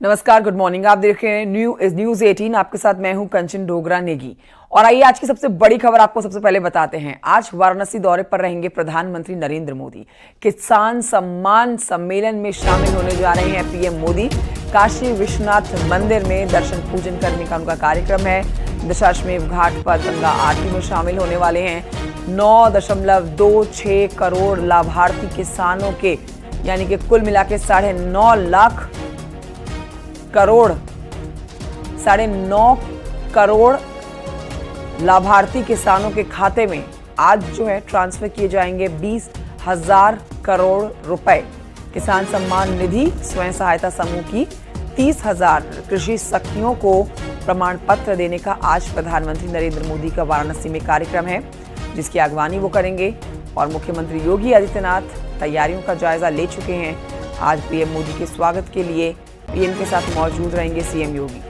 नमस्कार, good morning. आप देख रहे हैं न्यूज 18। आपके साथ मैं हूं कंचन डोगरा नेगी। और आइए आज की सबसे बड़ी खबर आपको सबसे पहले बताते हैं। आज वाराणसी दौरे पर रहेंगे प्रधानमंत्री नरेंद्र मोदी। किसान सम्मान सम्मेलन में शामिल होने जा रहे हैं पीएम मोदी। काशी विश्वनाथ मंदिर में दर्शन पूजन करने का उनका कार्यक्रम है। दशाश्वमेध घाट पर गंगा आरती में शामिल होने वाले हैं। 9.26 करोड़ लाभार्थी किसानों के, यानी कि कुल मिला के 9.5 करोड़ लाभार्थी किसानों के खाते में आज जो है ट्रांसफर किए जाएंगे 20,000 करोड़ रुपए। किसान सम्मान निधि स्वयं सहायता समूह की 30,000 कृषि सखियों को प्रमाण पत्र देने का आज प्रधानमंत्री नरेंद्र मोदी का वाराणसी में कार्यक्रम है, जिसकी अगवानी वो करेंगे। और मुख्यमंत्री योगी आदित्यनाथ तैयारियों का जायजा ले चुके हैं। आज पीएम मोदी के स्वागत के लिए पीएम के साथ मौजूद रहेंगे सीएम योगी।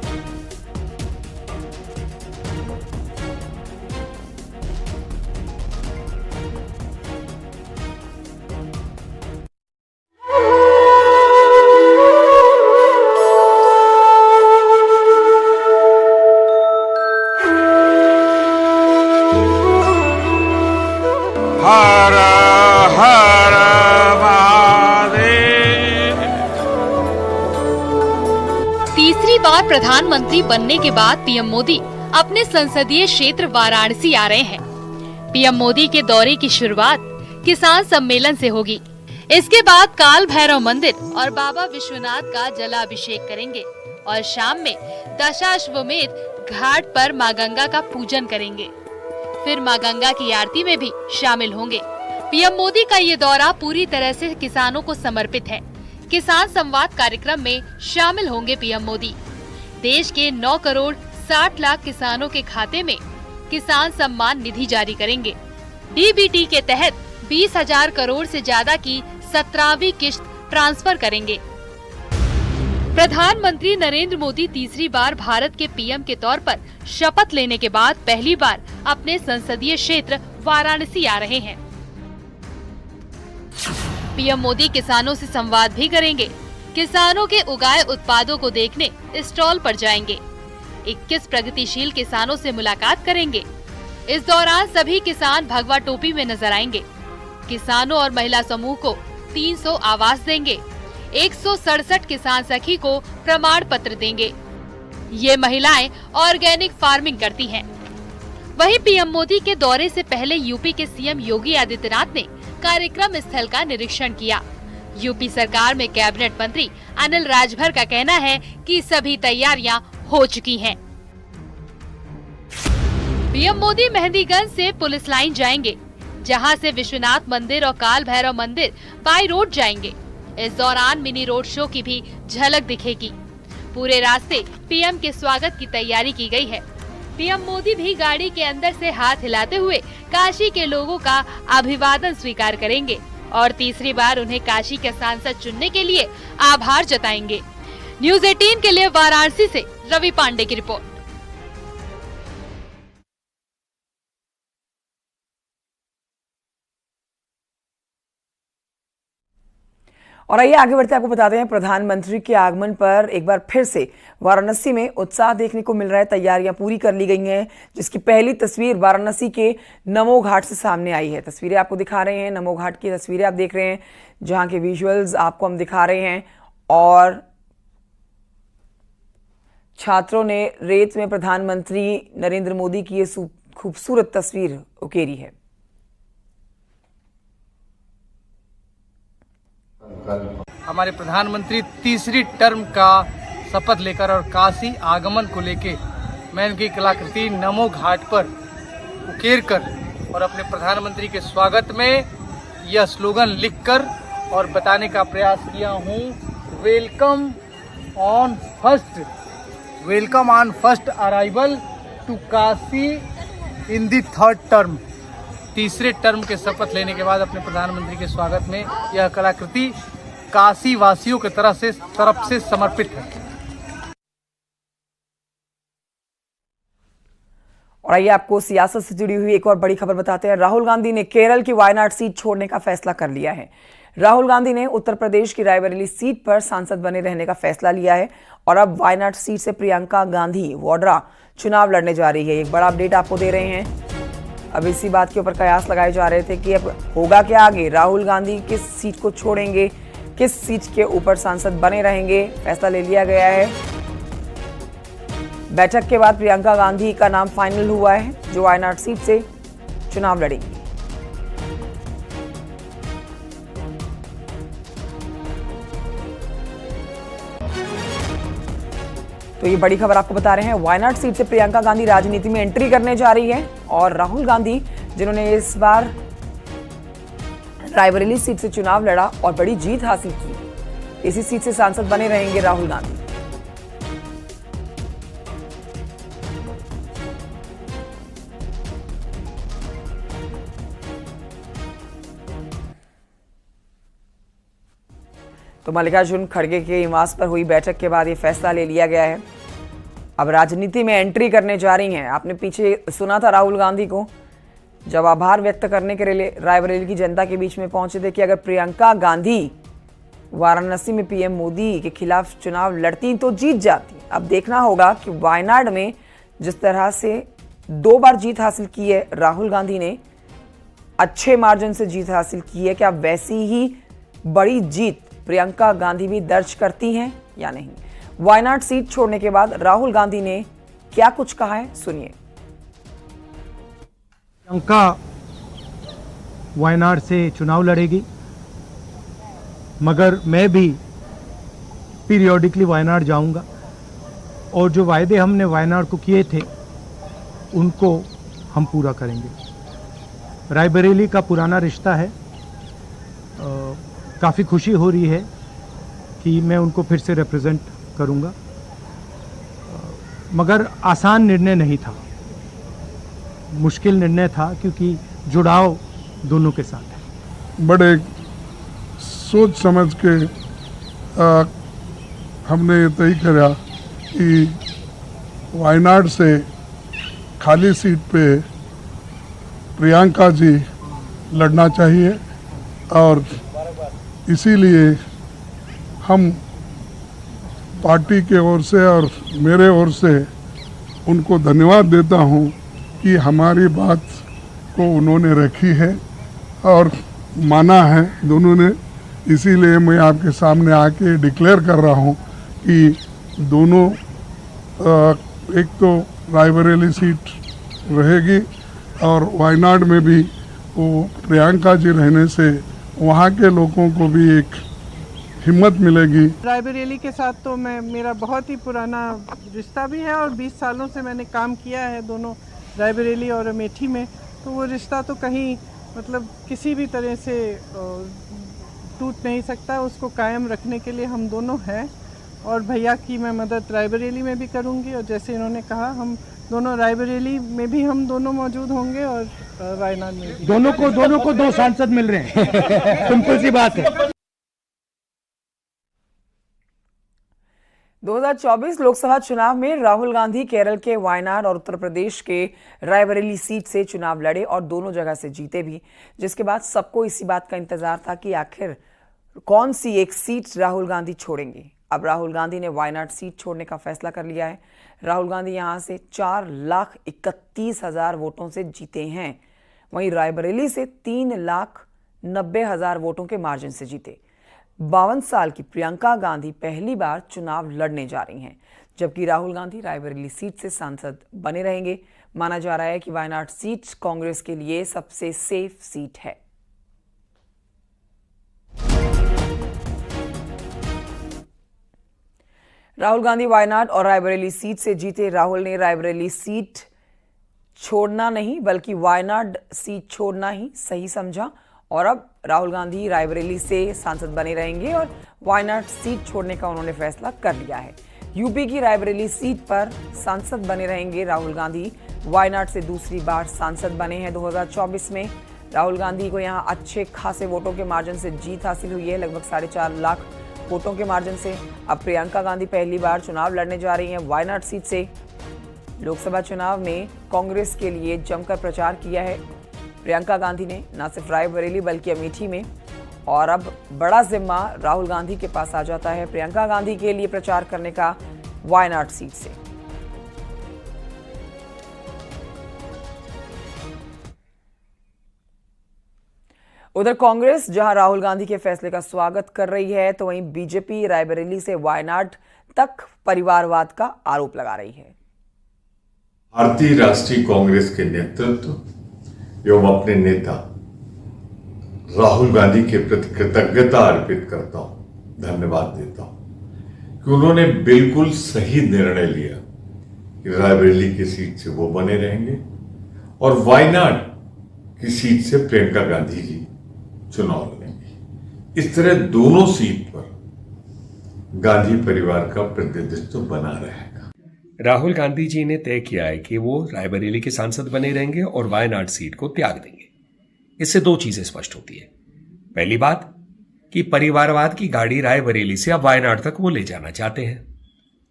हर हर महादेव। तीसरी बार प्रधानमंत्री बनने के बाद पीएम मोदी अपने संसदीय क्षेत्र वाराणसी आ रहे हैं। पीएम मोदी के दौरे की शुरुआत किसान सम्मेलन से होगी। इसके बाद काल भैरव मंदिर और बाबा विश्वनाथ का जलाभिषेक करेंगे और शाम में दशाश्वमेध घाट पर मां गंगा का पूजन करेंगे। फिर मां गंगा की आरती में भी शामिल होंगे। पीएम मोदी का ये दौरा पूरी तरह से किसानों को समर्पित है। किसान संवाद कार्यक्रम में शामिल होंगे पीएम मोदी। देश के 9 करोड़ 60 लाख किसानों के खाते में किसान सम्मान निधि जारी करेंगे। डीबीटी के तहत 20,000 करोड़ से ज्यादा की 17वीं किश्त ट्रांसफर करेंगे। प्रधानमंत्री नरेंद्र मोदी तीसरी बार भारत के पीएम के तौर पर शपथ लेने के बाद पहली बार अपने संसदीय क्षेत्र वाराणसी आ रहे हैं। पीएम मोदी किसानों से संवाद भी करेंगे। किसानों के उगाए उत्पादों को देखने स्टॉल पर जाएंगे। 21 प्रगतिशील किसानों से मुलाकात करेंगे। इस दौरान सभी किसान भगवा टोपी में नजर आएंगे। किसानों और महिला समूह को 300 आवास देंगे। 167 किसान सखी को प्रमाण पत्र देंगे। ये महिलाएं ऑर्गेनिक फार्मिंग करती हैं। वहीं पीएम मोदी के दौरे से पहले यूपी के सीएम योगी आदित्यनाथ ने कार्यक्रम स्थल का निरीक्षण किया। यूपी सरकार में कैबिनेट मंत्री अनिल राजभर का कहना है कि सभी तैयारियां हो चुकी हैं। पीएम मोदी मेहंदीगंज से पुलिस लाइन जाएंगे, जहां से विश्वनाथ मंदिर और काल भैरव मंदिर बाई रोड जाएंगे। इस दौरान मिनी रोड शो की भी झलक दिखेगी। पूरे रास्ते पीएम के स्वागत की तैयारी की गई है। पीएम मोदी भी गाड़ी के अंदर से हाथ हिलाते हुए काशी के लोगों का अभिवादन स्वीकार करेंगे और तीसरी बार उन्हें काशी के सांसद चुनने के लिए आभार जताएंगे। न्यूज 18 के लिए वाराणसी से रवि पांडे की रिपोर्ट। और आइए आगे बढ़ते आपको बताते हैं, प्रधानमंत्री के आगमन पर एक बार फिर से वाराणसी में उत्साह देखने को मिल रहा है। तैयारियां पूरी कर ली गई हैं, जिसकी पहली तस्वीर वाराणसी के नमो घाट से सामने आई है। तस्वीरें आपको दिखा रहे हैं, नमो घाट की तस्वीरें आप देख रहे हैं, जहां के विजुअल्स आपको हम दिखा रहे हैं। और छात्रों ने रेत में प्रधानमंत्री नरेंद्र मोदी की ये खूबसूरत तस्वीर उकेरी है। हमारे प्रधानमंत्री तीसरी टर्म का शपथ लेकर और काशी आगमन को लेके मैं इनकी कलाकृति नमो घाट पर उकेर कर और अपने प्रधानमंत्री के स्वागत में यह स्लोगन लिखकर और बताने का प्रयास किया हूँ। Welcome on first arrival to Kashi in the third term. तीसरे टर्म के शपथ लेने के बाद अपने प्रधानमंत्री के स्वागत में यह कलाकृति काशी वासियों की तरफ से समर्पित है। और आइए आपको सियासत से जुड़ी हुई एक और बड़ी खबर बताते हैं। राहुल गांधी ने केरल की वायनाड सीट छोड़ने का फैसला कर लिया है। राहुल गांधी ने उत्तर प्रदेश की रायबरेली सीट पर सांसद बने रहने का फैसला लिया है और अब वायनाड सीट से प्रियंका गांधी वाड्रा चुनाव लड़ने जा रही है। एक बड़ा अपडेट आपको दे रहे हैं। अब इसी बात के ऊपर कयास लगाए जा रहे थे कि अब होगा क्या आगे, राहुल गांधी किस सीट को छोड़ेंगे, किस सीट के ऊपर सांसद बने रहेंगे। फैसला ले लिया गया है। बैठक के बाद प्रियंका गांधी का नाम फाइनल हुआ है, जो वायनाड सीट से चुनाव लड़ेंगी। तो ये बड़ी खबर आपको बता रहे हैं। वायनाड सीट से प्रियंका गांधी राजनीति में एंट्री करने जा रही है और राहुल गांधी, जिन्होंने इस बार रायबरेली सीट से चुनाव लड़ा और बड़ी जीत हासिल की, इसी सीट से सांसद बने रहेंगे राहुल गांधी। तो मल्लिकार्जुन खड़गे के निवास पर हुई बैठक के बाद ये फैसला ले लिया गया है। अब राजनीति में एंट्री करने जा रही हैं। आपने पीछे सुना था राहुल गांधी को जब आभार व्यक्त करने के लिए रायबरेली की जनता के बीच में पहुंचे थे कि अगर प्रियंका गांधी वाराणसी में पीएम मोदी के खिलाफ चुनाव लड़ती तो जीत जाती। अब देखना होगा कि वायनाड में जिस तरह से 2 बार जीत हासिल की है राहुल गांधी ने, अच्छे मार्जिन से जीत हासिल की है, क्या वैसी ही बड़ी जीत प्रियंका गांधी भी दर्ज करती हैं या नहीं। वायनाड सीट छोड़ने के बाद राहुल गांधी ने क्या कुछ कहा है, सुनिए। प्रियंका वायनाड से चुनाव लड़ेगी, मगर मैं भी पीरियोडिकली वायनाड जाऊंगा और जो वायदे हमने वायनाड को किए थे उनको हम पूरा करेंगे। रायबरेली का पुराना रिश्ता है, काफ़ी खुशी हो रही है कि मैं उनको फिर से रिप्रेजेंट करूंगा, मगर आसान निर्णय नहीं था, मुश्किल निर्णय था क्योंकि जुड़ाव दोनों के साथ है। बड़े सोच समझ के हमने तय करा कि वायनाड से खाली सीट पे प्रियंका जी लड़ना चाहिए और इसीलिए हम पार्टी के ओर से और मेरे ओर से उनको धन्यवाद देता हूं कि हमारी बात को उन्होंने रखी है और माना है दोनों ने। इसीलिए मैं आपके सामने आके डिक्लेयर कर रहा हूं कि दोनों एक तो रायबरेली सीट रहेगी और वायनाड में भी वो प्रियंका जी रहने से वहाँ के लोगों को भी एक हिम्मत मिलेगी। रायबरेली के साथ तो मेरा बहुत ही पुराना रिश्ता भी है और 20 सालों से मैंने काम किया है दोनों रायबरेली और अमेठी में, तो वो रिश्ता तो कहीं मतलब किसी भी तरह से टूट नहीं सकता। उसको कायम रखने के लिए हम दोनों हैं और भैया की मैं मदद रायबरेली में भी करूँगी और जैसे इन्होंने कहा हम दोनों रायबरेली में भी हम दोनों मौजूद होंगे और वायनाड में भी। दोनों को 2 सांसद मिल रहे हैं। सिंपल सी बात है। 2024 लोकसभा चुनाव में राहुल गांधी केरल के वायनाड और उत्तर प्रदेश के रायबरेली सीट से चुनाव लड़े और दोनों जगह से जीते भी, जिसके बाद सबको इसी बात का इंतजार था कि आखिर कौन सी एक सीट राहुल गांधी छोड़ेंगे। अब राहुल गांधी ने वायनाड सीट छोड़ने का फैसला कर लिया है। राहुल गांधी यहां से 4,31,000 वोटों से जीते हैं, वहीं रायबरेली से 3,90,000 वोटों के मार्जिन से जीते। 52 साल की प्रियंका गांधी पहली बार चुनाव लड़ने जा रही हैं, जबकि राहुल गांधी रायबरेली सीट से सांसद बने रहेंगे। माना जा रहा है कि वायनाड सीट कांग्रेस के लिए सबसे सेफ सीट है। राहुल गांधी वायनाड और रायबरेली सीट से जीते। राहुल ने रायबरेली सीट छोड़ना नहीं बल्कि वायनाड सीट छोड़ना ही सही समझा और अब राहुल गांधी रायबरेली से सांसद बने रहेंगे और वायनाड सीट छोड़ने का उन्होंने फैसला कर लिया है। यूपी की रायबरेली सीट पर सांसद बने रहेंगे राहुल गांधी। वायनाड से दूसरी बार सांसद बने हैं 2024 में। राहुल गांधी को यहां अच्छे खासे वोटों के मार्जिन से जीत हासिल हुई है, लगभग 4.5 लाख वोटों के मार्जिन से। अब प्रियंका गांधी पहली बार चुनाव लड़ने जा रही हैं वायनाड सीट से। लोकसभा चुनाव में कांग्रेस के लिए जमकर प्रचार किया है प्रियंका गांधी ने, न सिर्फ रायबरेली बल्कि अमेठी में और अब बड़ा जिम्मा राहुल गांधी के पास आ जाता है प्रियंका गांधी के लिए प्रचार करने का वायनाड सीट से। उधर कांग्रेस जहां राहुल गांधी के फैसले का स्वागत कर रही है, तो वहीं बीजेपी रायबरेली से वायनाड तक परिवारवाद का आरोप लगा रही है। भारतीय राष्ट्रीय कांग्रेस के नेतृत्व एवं अपने नेता राहुल गांधी के प्रति कृतज्ञता अर्पित करता हूं, धन्यवाद देता हूं कि उन्होंने बिल्कुल सही निर्णय लिया कि रायबरेली की सीट से वो बने रहेंगे और वायनाड की सीट से प्रियंका गांधी जी चुनाव लड़ेंगी। इस तरह दोनों सीट पर गांधी परिवार का प्रतिनिधित्व बना रहेगा। राहुल गांधी जी ने तय किया है कि वो रायबरेली के सांसद बने रहेंगे और वायनाड सीट को त्याग देंगे। इससे दो चीजें स्पष्ट होती है। पहली बात कि परिवारवाद की गाड़ी रायबरेली से अब वायनाड तक वो ले जाना चाहते हैं,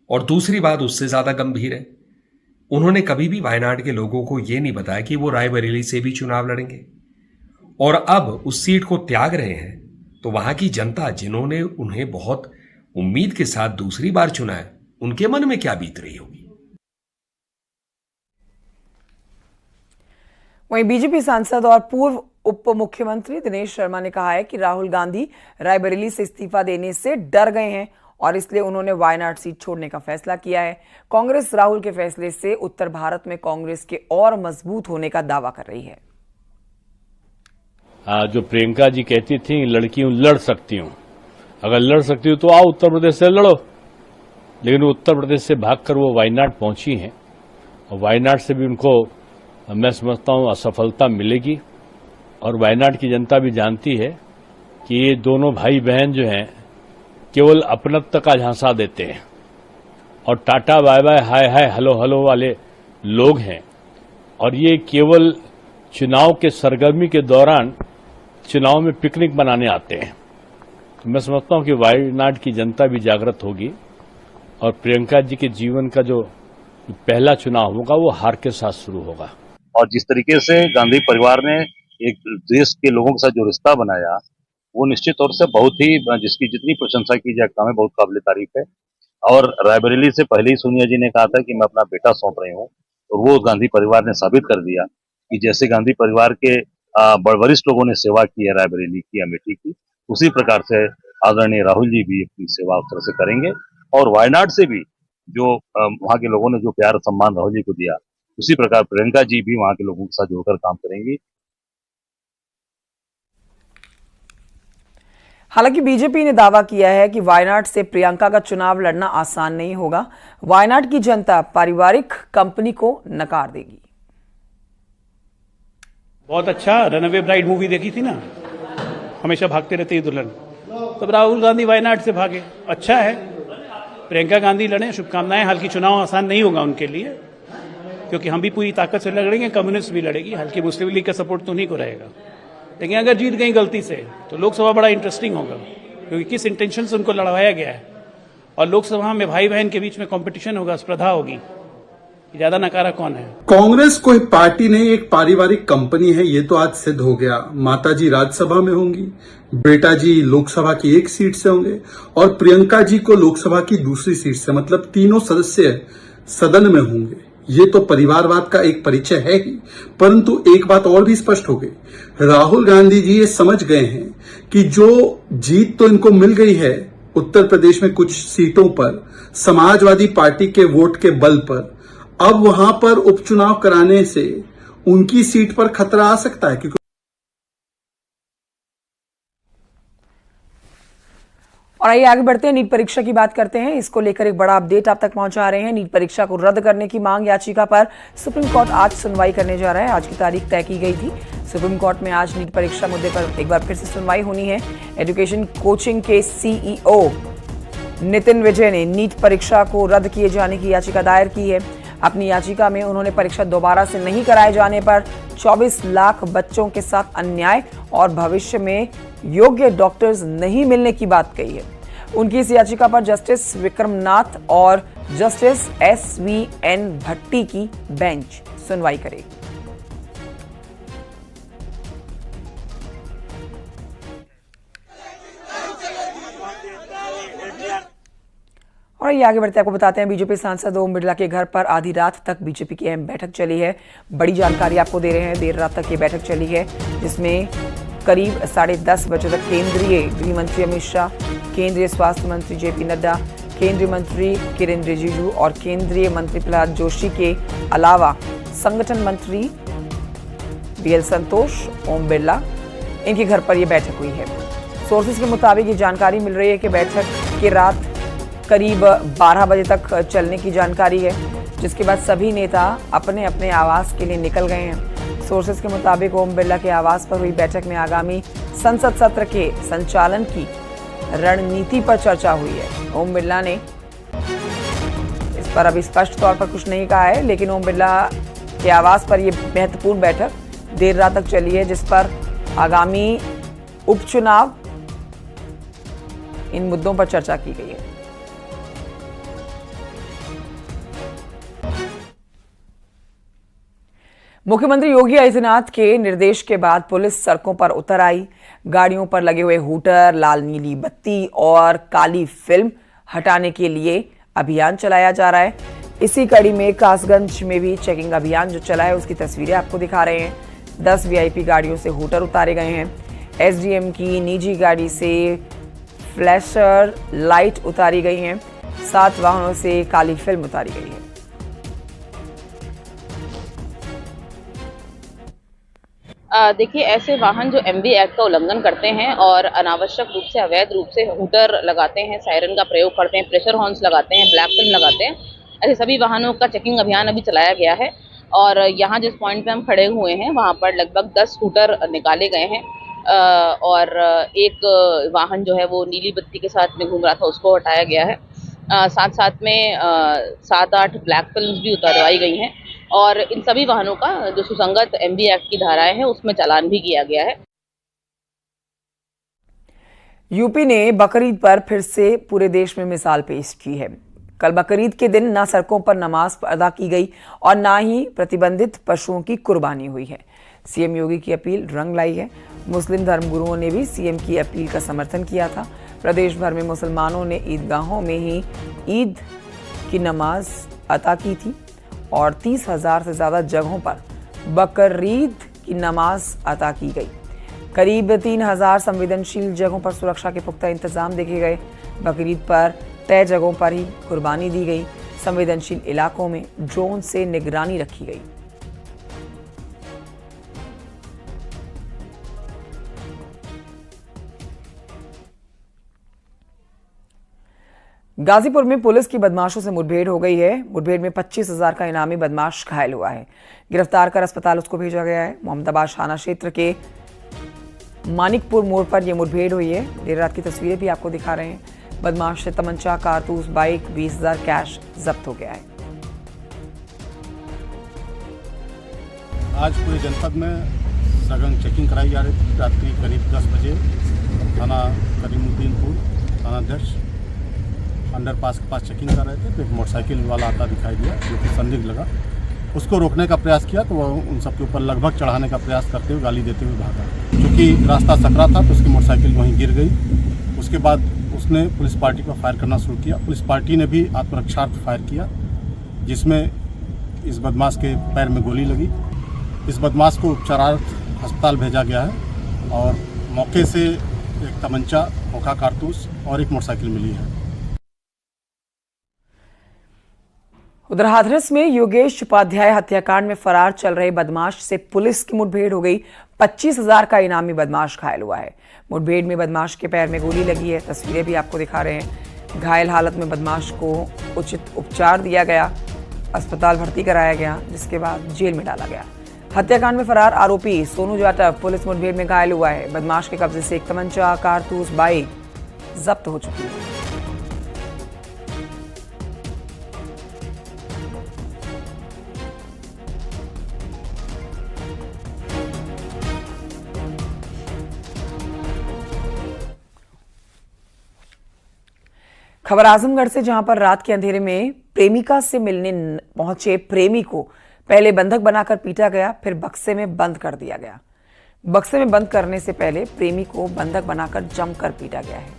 और दूसरी बात उससे ज्यादा गंभीर है, उन्होंने कभी भी वायनाड के लोगों को यह नहीं बताया कि वो रायबरेली से भी चुनाव लड़ेंगे, और अब उस सीट को त्याग रहे हैं तो वहां की जनता जिन्होंने उन्हें बहुत उम्मीद के साथ दूसरी बार चुना है, उनके मन में क्या बीत रही होगी। वहीं बीजेपी सांसद और पूर्व उप मुख्यमंत्री दिनेश शर्मा ने कहा है कि राहुल गांधी रायबरेली से इस्तीफा देने से डर गए हैं और इसलिए उन्होंने वायनाड सीट छोड़ने का फैसला किया है। कांग्रेस राहुल के फैसले से उत्तर भारत में कांग्रेस के और मजबूत होने का दावा कर रही है। जो प्रियंका जी कहती थी लड़कियों लड़ सकती हूं, अगर लड़ सकती हूं तो आओ उत्तर प्रदेश से लड़ो, लेकिन उत्तर प्रदेश से भागकर वो वायनाड पहुंची हैं और वायनाड से भी उनको मैं समझता हूं असफलता मिलेगी। और वायनाड की जनता भी जानती है कि ये दोनों भाई बहन जो हैं केवल अपनत्व का झांसा देते हैं और tata bye bye hi hi hello hello वाले लोग हैं, और ये केवल चुनाव के सरगर्मी के दौरान चुनाव में पिकनिक मनाने आते हैं। तो मैं समझता हूं कि वायनाड की जनता भी जागृत होगी और प्रियंका जी के जीवन का जो पहला चुनाव होगा वो हार के साथ शुरू होगा। और जिस तरीके से गांधी परिवार ने एक देश के लोगों के साथ जो रिश्ता बनाया, वो निश्चित तौर से बहुत ही, जिसकी जितनी प्रशंसा की जाए कम है, बहुत काबिल तारीफ है। और रायबरेली से पहले ही सोनिया जी ने कहा था कि मैं अपना बेटा सौंप रही हूँ, और वो गांधी परिवार ने साबित कर दिया कि जैसे गांधी परिवार के वरिष्ठ लोगों ने सेवा की है रायबरेली की, अमेठी की, उसी प्रकार से आदरणीय राहुल जी भी अपनी सेवा उस तरह से करेंगे। और वायनाड से भी जो वहाँ के लोगों ने जो प्यार सम्मान राहुल जी को दिया, उसी प्रकार प्रियंका जी भी वहाँ के लोगों के साथ जुड़कर काम करेंगी। हालांकि बीजेपी ने दावा किया है कि वायनाड से प्रियंका का चुनाव लड़ना आसान नहीं होगा। वायनाड की जनता पारिवारिक कंपनी को नकार देगी। बहुत अच्छा रनअवे ब्राइड मूवी देखी थी ना, हमेशा भागते रहते हैं दुल्हन, तब राहुल गांधी वायनाड से भागे। अच्छा है, प्रियंका गांधी लड़े, शुभकामनाएं। हालांकि चुनाव आसान नहीं होगा उनके लिए, क्योंकि हम भी पूरी ताकत से लड़ेंगे, कम्युनिस्ट भी लड़ेगी, हल्की मुस्लिम लीग का सपोर्ट तो उन्हीं को रहेगा। लेकिन अगर जीत गई गलती से तो लोकसभा बड़ा इंटरेस्टिंग होगा, क्योंकि किस इंटेंशन से उनको लड़वाया गया है। और लोकसभा में भाई बहन के बीच में कंपटीशन होगा, स्पर्धा होगी, ज्यादा नकारा कौन है। कांग्रेस कोई पार्टी नहीं, एक पारिवारिक कंपनी है, ये तो आज सिद्ध हो गया। माताजी राज्यसभा में होंगी, बेटा जी लोकसभा की एक सीट से होंगे और प्रियंका जी को लोकसभा की दूसरी सीट से, मतलब तीनों सदस्य सदन में होंगे। ये तो परिवारवाद का एक परिचय है ही। परंतु एक बात और भी स्पष्ट हो गई, राहुल गांधी जी ये समझ गए हैं कि जो जीत तो इनको मिल गई है उत्तर प्रदेश में कुछ सीटों पर समाजवादी पार्टी के वोट के बल पर, अब वहां पर उपचुनाव कराने से उनकी सीट पर खतरा आ सकता है। क्योंकि और आइए आगे बढ़ते हैं, नीट परीक्षा की बात करते हैं। इसको लेकर एक बड़ा अपडेट आप तक पहुंचा रहे हैं। नीट परीक्षा को रद्द करने की मांग याचिका पर सुप्रीम कोर्ट आज सुनवाई करने जा रहा है। आज की तारीख तय की गई थी। सुप्रीम कोर्ट में आज नीट परीक्षा मुद्दे पर एक बार फिर से सुनवाई होनी है। एजुकेशन कोचिंग के सीईओ नितिन विजय ने नीट परीक्षा को रद्द किए जाने की याचिका दायर की है। अपनी याचिका में उन्होंने परीक्षा दोबारा से नहीं कराए जाने पर 24 लाख बच्चों के साथ अन्याय और भविष्य में योग्य डॉक्टर्स नहीं मिलने की बात कही है। उनकी इस याचिका पर जस्टिस विक्रमनाथ और जस्टिस SVN भट्टी की बेंच सुनवाई करेगी। खबर ये आगे बढ़ते आपको बताते हैं। बीजेपी सांसद ओम बिरला के घर पर आधी रात तक बीजेपी की अहम बैठक चली है। बड़ी जानकारी आपको दे रहे हैं। देर रात तक ये बैठक चली है, जिसमें करीब 10:30 बजे तक केंद्रीय गृह मंत्री अमित शाह, केंद्रीय स्वास्थ्य मंत्री जेपी नड्डा, केंद्रीय मंत्री किरेन रिजिजू और केंद्रीय मंत्री प्रहलाद जोशी के अलावा संगठन मंत्री बीएल संतोष, ओम बिरला, इनके घर पर यह बैठक हुई है। सोर्सेज के मुताबिक ये जानकारी मिल रही है कि बैठक की रात करीब 12 बजे तक चलने की जानकारी है, जिसके बाद सभी नेता अपने अपने आवास के लिए निकल गए हैं। सोर्सेज के मुताबिक ओम बिरला के आवास पर हुई बैठक में आगामी संसद सत्र के संचालन की रणनीति पर चर्चा हुई है। ओम बिरला ने इस पर अभी स्पष्ट तौर पर कुछ नहीं कहा है, लेकिन ओम बिरला के आवास पर यह महत्वपूर्ण बैठक देर रात तक चली है, जिस पर आगामी उपचुनाव, इन मुद्दों पर चर्चा की गई है। मुख्यमंत्री योगी आदित्यनाथ के निर्देश के बाद पुलिस सड़कों पर उतर आई। गाड़ियों पर लगे हुए हूटर, लाल नीली बत्ती और काली फिल्म हटाने के लिए अभियान चलाया जा रहा है। इसी कड़ी में कासगंज में भी चेकिंग अभियान जो चला है, उसकी तस्वीरें आपको दिखा रहे हैं। 10 वीआईपी गाड़ियों से हूटर उतारे गए हैं। एसडीएम की निजी गाड़ी से फ्लैशर लाइट उतारी गई हैं। 7 वाहनों से काली फिल्म उतारी गई है। देखिए, ऐसे वाहन जो एमवी एक्ट का उल्लंघन करते हैं और अनावश्यक रूप से, अवैध रूप से हूटर लगाते हैं, सायरन का प्रयोग करते हैं, प्रेशर हॉर्न्स लगाते हैं, ब्लैक फिल्म लगाते हैं, ऐसे सभी वाहनों का चेकिंग अभियान अभी चलाया गया है। और यहाँ जिस पॉइंट पे हम खड़े हुए हैं, वहाँ पर लगभग 10 हूटर निकाले गए हैं और एक वाहन जो है वो नीली बत्ती के साथ में घूम रहा था, उसको हटाया गया है। साथ साथ में 7-8 ब्लैक फिल्म्स भी उतारवाई गई हैं और इन सभी वाहनों का जो सुसंगत एमवी एक्ट की धाराएं हैं, उसमें चालान भी किया गया है। यूपी ने बकरीद पर फिर से पूरे देश में मिसाल पेश की है। कल बकरीद के दिन न सड़कों पर नमाज अदा की गई और न ही प्रतिबंधित पशुओं की कुर्बानी हुई है। सीएम योगी की अपील रंग लाई है। मुस्लिम धर्मगुरुओं ने भी सीएम की अपील का समर्थन किया था। प्रदेश भर में मुसलमानों ने ईदगाहों में ही ईद की नमाज अदा की थी और 30,000 से ज्यादा जगहों पर बकरीद की नमाज अदा की गई। करीब 3,000 संवेदनशील जगहों पर सुरक्षा के पुख्ता इंतजाम देखे गए। बकरीद पर तय जगहों पर ही कुर्बानी दी गई। संवेदनशील इलाकों में ड्रोन से निगरानी रखी गई। गाजीपुर में पुलिस की बदमाशों से मुठभेड़ हो गई है। मुठभेड़ में 25,000 का इनामी बदमाश घायल हुआ है। गिरफ्तार कर अस्पताल उसको भेजा गया है। मोहम्मदाबाद थाना क्षेत्र के मानिकपुर मोड़ पर यह मुठभेड़ हुई है। देर रात की तस्वीरें भी आपको दिखा रहे हैं। बदमाश से तमंचा, कारतूस, बाइक, 20,000 कैश जब्त हो गया है। आज पूरे जनपद में सघन चेकिंग कराई जा रही थी। रात्रि करीब 10 बजे थाना करीमुद्दीनपुर थानाध्यक्ष अंडरपास के पास चेकिंग कर रहे थे, तो एक मोटरसाइकिल वाला आता दिखाई दिया जो कि संदिग्ध लगा। उसको रोकने का प्रयास किया तो वह उन सबके ऊपर लगभग चढ़ाने का प्रयास करते हुए गाली देते हुए भागा। क्योंकि रास्ता सकरा था तो उसकी मोटरसाइकिल वहीं गिर गई। उसके बाद उसने पुलिस पार्टी पर फायर करना शुरू किया। पुलिस पार्टी ने भी आत्मरक्षार्थ फायर किया, जिसमें इस बदमाश के पैर में गोली लगी। इस बदमाश को उपचारार्थ अस्पताल भेजा गया है और मौके से एक तमंचा, खोखा कारतूस और एक मोटरसाइकिल मिली है। उधर हाथरस में योगेश उपाध्याय हत्याकांड में फरार चल रहे बदमाश से पुलिस की मुठभेड़ हो गई। 25,000 का इनामी बदमाश घायल हुआ है। मुठभेड़ में बदमाश के पैर में गोली लगी है। तस्वीरें भी आपको दिखा रहे हैं। घायल हालत में बदमाश को उचित उपचार दिया गया, अस्पताल भर्ती कराया गया, जिसके बाद जेल में डाला गया। हत्याकांड में फरार आरोपी सोनू जाटव पुलिस मुठभेड़ में घायल हुआ है। बदमाश के कब्जे से एक तमंचा, कारतूस, बाइक जब्त हो चुकी है। खबर आजमगढ़ से, जहां पर रात के अंधेरे में प्रेमिका से मिलने पहुंचे प्रेमी को पहले बंधक बनाकर पीटा गया, फिर बक्से में बंद कर दिया गया। बक्से में बंद करने से पहले प्रेमी को बंधक बनाकर जमकर पीटा गया है।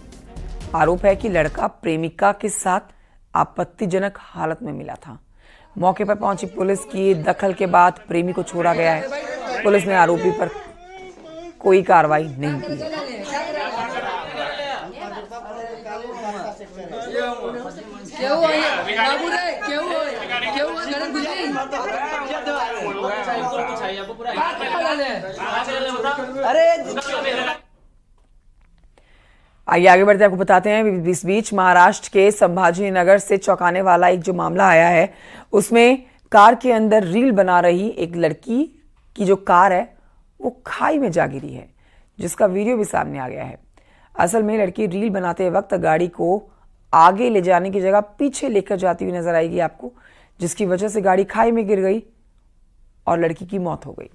आरोप है कि लड़का प्रेमिका के साथ आपत्तिजनक हालत में मिला था। मौके पर पहुंची पुलिस की दखल के बाद प्रेमी को छोड़ा गया है। पुलिस ने आरोपी पर कोई कार्रवाई नहीं की है। आइए आगे बढ़ते आपको बताते हैं। इस बीच महाराष्ट्र के संभाजी नगर से चौंकाने वाला एक जो मामला आया है, उसमें कार के अंदर रील बना रही एक लड़की की जो कार है वो खाई में जा गिरी है, जिसका वीडियो भी सामने आ गया है। असल में लड़की रील बनाते वक्त गाड़ी को आगे ले जाने की जगह पीछे लेकर जाती हुई नजर आएगी आपको, जिसकी वजह से गाड़ी खाई में गिर गई और लड़की की मौत हो गई।